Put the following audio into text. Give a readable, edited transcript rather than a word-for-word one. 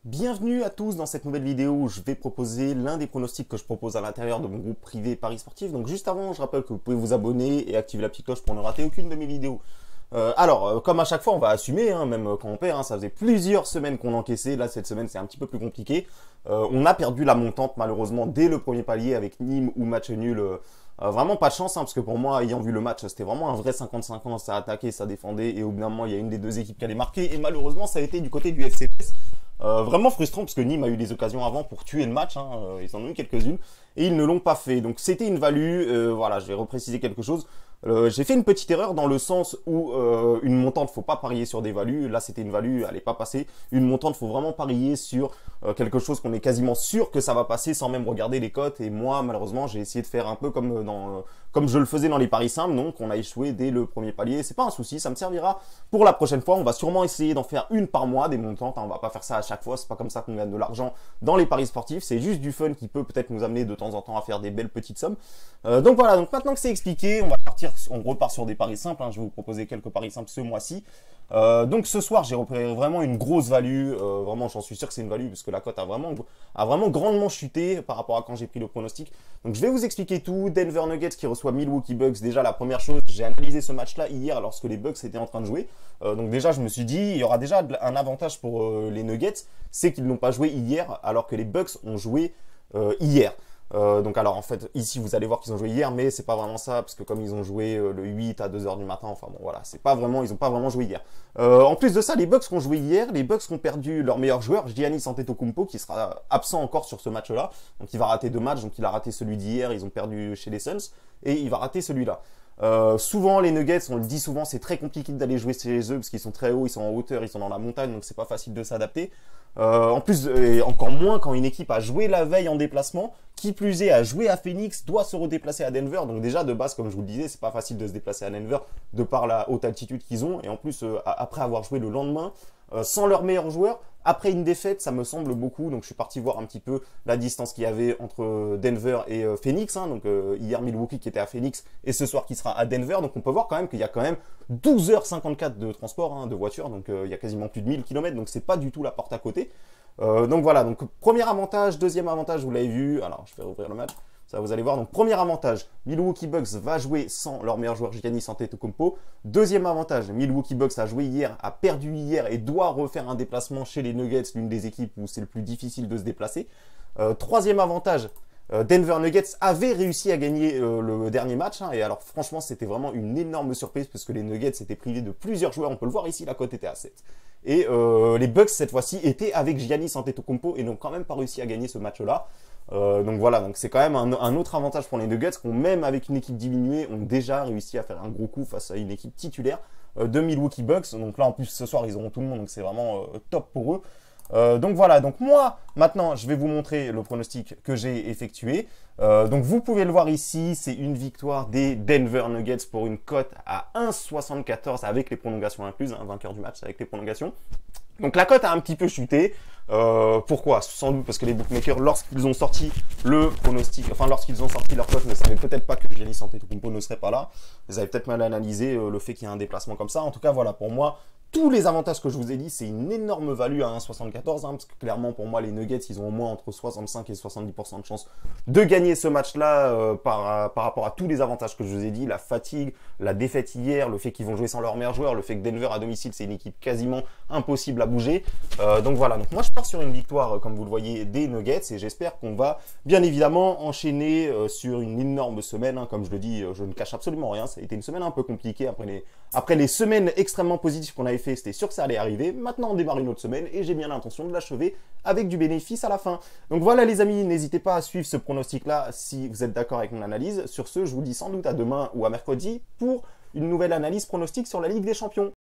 Bienvenue à tous dans cette nouvelle vidéo où je vais proposer l'un des pronostics que je propose à l'intérieur de mon groupe privé Paris Sportif. Donc juste avant, je rappelle que vous pouvez vous abonner et activer la petite cloche pour ne rater aucune de mes vidéos. Comme à chaque fois, on va assumer, même quand on perd, ça faisait plusieurs semaines qu'on encaissait. Là, cette semaine, c'est un petit peu plus compliqué. On a perdu la montante, malheureusement, dès le premier palier avec Nîmes ou match nul. Vraiment pas de chance, parce que pour moi, ayant vu le match, c'était vraiment un vrai 50-50. Ça attaquait, ça défendait, et au bout d'un moment, il y a une des deux équipes qui allait marquer. Et malheureusement, ça a été du côté du FCPS. Vraiment frustrant parce que Nîmes a eu des occasions avant pour tuer le match, ils en ont eu quelques-unes et ils ne l'ont pas fait. Donc c'était une value, voilà, je vais repréciser quelque chose. J'ai fait une petite erreur dans le sens où une montante, faut pas parier sur des values. Là, c'était une value, elle n'est pas passée. Une montante, faut vraiment parier sur quelque chose qu'on est quasiment sûr que ça va passer sans même regarder les cotes. Et moi, malheureusement, j'ai essayé de faire un peu comme comme je le faisais dans les paris simples. Donc, on a échoué dès le premier palier. C'est pas un souci, ça me servira pour la prochaine fois. On va sûrement essayer d'en faire une par mois des montantes. On va pas faire ça à chaque fois. C'est pas comme ça qu'on gagne de l'argent dans les paris sportifs. C'est juste du fun qui peut peut-être nous amener de temps en temps à faire des belles petites sommes. Donc voilà. Donc maintenant que c'est expliqué, on repart sur des paris simples. Je vais vous proposer quelques paris simples ce mois-ci. Donc ce soir, j'ai repéré vraiment une grosse value. Vraiment, j'en suis sûr que c'est une value parce que la cote a vraiment grandement chuté par rapport à quand j'ai pris le pronostic. Donc je vais vous expliquer tout. Denver Nuggets qui reçoit Milwaukee Bucks. Déjà, la première chose, j'ai analysé ce match-là hier lorsque les Bucks étaient en train de jouer. Donc déjà, je me suis dit, il y aura déjà un avantage pour les Nuggets, c'est qu'ils n'ont pas joué hier alors que les Bucks ont joué hier. Donc alors en fait ici vous allez voir qu'ils ont joué hier, mais c'est pas vraiment ça parce que comme ils ont joué le 8 à 2h du matin, enfin bon voilà, c'est pas vraiment, ils ont pas vraiment joué hier. En plus de ça, les Bucks qui ont joué hier, les Bucks qui ont perdu leur meilleur joueur, Giannis Antetokounmpo, qui sera absent encore sur ce match-là, donc il va rater 2 matchs, donc il a raté celui d'hier, ils ont perdu chez les Suns et il va rater celui-là. Souvent les Nuggets, on le dit souvent, c'est très compliqué d'aller jouer chez eux parce qu'ils sont très hauts, ils sont en hauteur, ils sont dans la montagne, donc c'est pas facile de s'adapter. En plus, et encore moins quand une équipe a joué la veille en déplacement, qui plus est a joué à Phoenix, doit se redéplacer à Denver. Donc déjà de base, comme je vous le disais, c'est pas facile de se déplacer à Denver de par la haute altitude qu'ils ont. Et en plus, après avoir joué le lendemain, sans leur meilleur joueur, après une défaite, ça me semble beaucoup. Donc je suis parti voir un petit peu la distance qu'il y avait entre Denver et Phoenix. Donc hier Milwaukee qui était à Phoenix et ce soir qui sera à Denver. Donc on peut voir quand même qu'il y a quand même 12h54 de transport, de voiture. Donc il y a quasiment plus de 1000 km. Donc c'est pas du tout la porte à côté. Donc voilà, donc premier avantage, deuxième avantage, vous l'avez vu. Alors je vais rouvrir le match. Ça, vous allez voir. Donc, premier avantage, Milwaukee Bucks va jouer sans leur meilleur joueur Giannis Antetokounmpo. Deuxième avantage, Milwaukee Bucks a joué hier, a perdu hier et doit refaire un déplacement chez les Nuggets, l'une des équipes où c'est le plus difficile de se déplacer. Troisième avantage, Denver Nuggets avait réussi à gagner le dernier match. Et alors, franchement, c'était vraiment une énorme surprise parce que les Nuggets étaient privés de plusieurs joueurs. On peut le voir ici, la cote était à 7. Et les Bucks, cette fois-ci, étaient avec Giannis Antetokounmpo et n'ont quand même pas réussi à gagner ce match-là. Donc voilà, donc c'est quand même un autre avantage pour les Nuggets qui, même avec une équipe diminuée, ont déjà réussi à faire un gros coup face à une équipe titulaire de Milwaukee Bucks. Donc là, en plus, ce soir, ils auront tout le monde, donc c'est vraiment top pour eux. Donc voilà, donc moi, maintenant, je vais vous montrer le pronostic que j'ai effectué. Donc vous pouvez le voir ici, c'est une victoire des Denver Nuggets pour une cote à 1,74 avec les prolongations incluses, vainqueur du match avec les prolongations. Donc la cote a un petit peu chuté. Pourquoi? Sans doute parce que les bookmakers, lorsqu'ils ont sorti le pronostic, enfin lorsqu'ils ont sorti leur cote, ne savaient peut-être pas que Giannis Antetokounmpo ne serait pas là. Ils avaient peut-être mal analysé le fait qu'il y ait un déplacement comme ça. En tout cas, voilà, pour moi, tous les avantages que je vous ai dit, c'est une énorme value à 1,74, parce que clairement, pour moi, les Nuggets, ils ont au moins entre 65 et 70% de chance de gagner ce match-là par rapport à tous les avantages que je vous ai dit, la fatigue, la défaite hier, le fait qu'ils vont jouer sans leur meilleur joueur, le fait que Denver à domicile, c'est une équipe quasiment impossible à bouger. Donc voilà, donc moi, je pars sur une victoire, comme vous le voyez, des Nuggets, et j'espère qu'on va bien évidemment enchaîner sur une énorme semaine. Comme je le dis, je ne cache absolument rien, ça a été une semaine un peu compliquée après les semaines extrêmement positives qu'on avait fait, c'était sûr que ça allait arriver. Maintenant, on démarre une autre semaine et j'ai bien l'intention de l'achever avec du bénéfice à la fin. Donc voilà les amis, n'hésitez pas à suivre ce pronostic-là si vous êtes d'accord avec mon analyse. Sur ce, je vous dis sans doute à demain ou à mercredi pour une nouvelle analyse pronostic sur la Ligue des Champions.